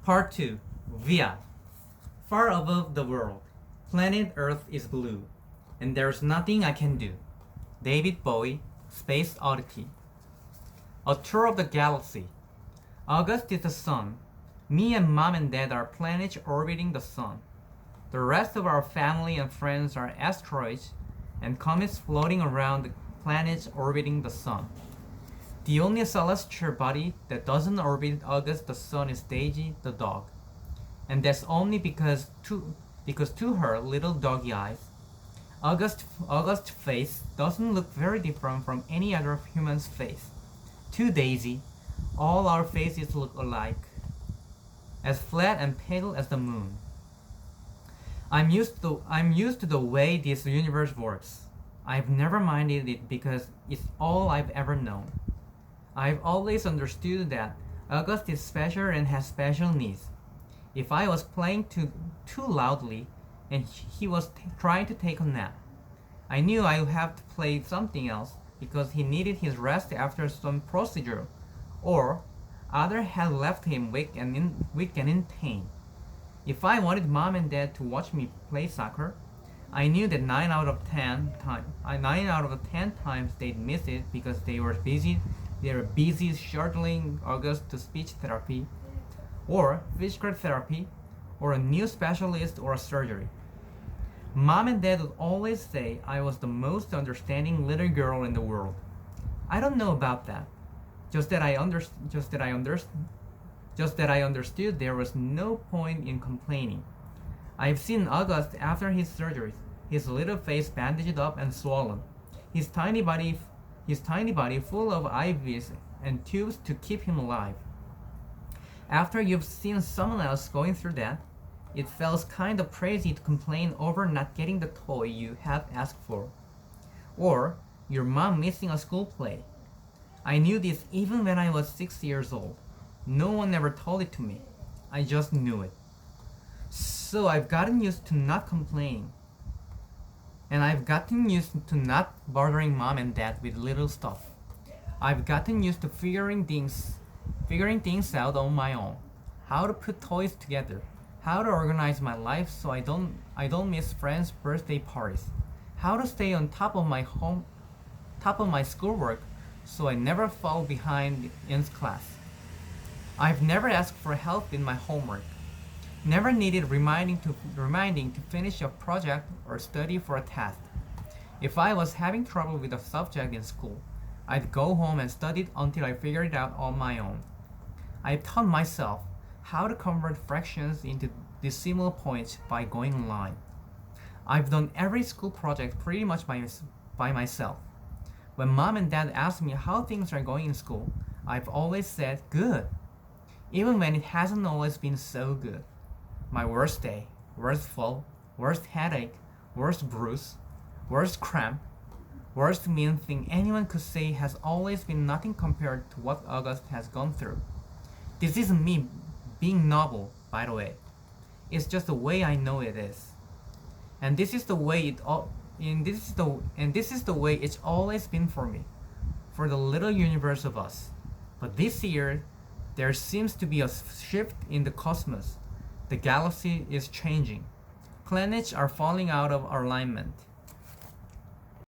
Part 2. Via. Far above the world, planet Earth is blue, and there's nothing I can do. David Bowie, Space Oddity. A tour of the galaxy. August is the sun. Me and mom and dad are planets orbiting the sun. The rest of our family and friends are asteroids and comets floating around the planets orbiting the sun. The only celestial body that doesn't orbit August the sun is Daisy the dog. And that's only because to her little doggy eyes, August's face doesn't look very different from any other human's face. To Daisy, all our faces look alike, as flat and pale as the moon. I'm used to the way this universe works. I've never minded it because it's all I've ever known. I've always understood that August is special and has special needs. If I was playing too loudly and he was trying to take a nap, I knew I would have to play something else because he needed his rest after some procedure, or other had left him weak and in pain. If I wanted mom and dad to watch me play soccer, I knew that 9 out of 10 times they'd miss it because they were busy shuttling August to speech therapy, or physical therapy, or a new specialist or a surgery. Mom and dad would always say I was the most understanding little girl in the world. I don't know about that. Just that I understood there was no point in complaining. I've seen August after his surgeries, his little face bandaged up and swollen, his tiny body full of IVs and tubes to keep him alive. After you've seen someone else going through that, it feels kind of crazy to complain over not getting the toy you had asked for, or your mom missing a school play. I knew this even when I was 6 years old. No one ever told it to me. I just knew it. So I've gotten used to not complaining. And I've gotten used to not bothering mom and dad with little stuff. I've gotten used to figuring things out on my own. How to put toys together. How to organize my life so I don't miss friends' birthday parties. How to stay on top of my schoolwork so I never fall behind in class. I've never asked for help in my homework. Never needed reminding to finish a project or study for a test. If I was having trouble with a subject in school, I'd go home and study it until I figured it out on my own. I taught myself how to convert fractions into decimal points by going online. I've done every school project pretty much by myself. When mom and dad ask me how things are going in school, I've always said good, even when it hasn't always been so good. My worst day, worst fall, worst headache, worst bruise, worst cramp, worst mean thing anyone could say has always been nothing compared to what August has gone through. This isn't me being noble, by the way. It's just the way I know it is. And this is the way it's always been for me, for the little universe of us. But this year, there seems to be a shift in the cosmos. The galaxy is changing. Planets are falling out of alignment.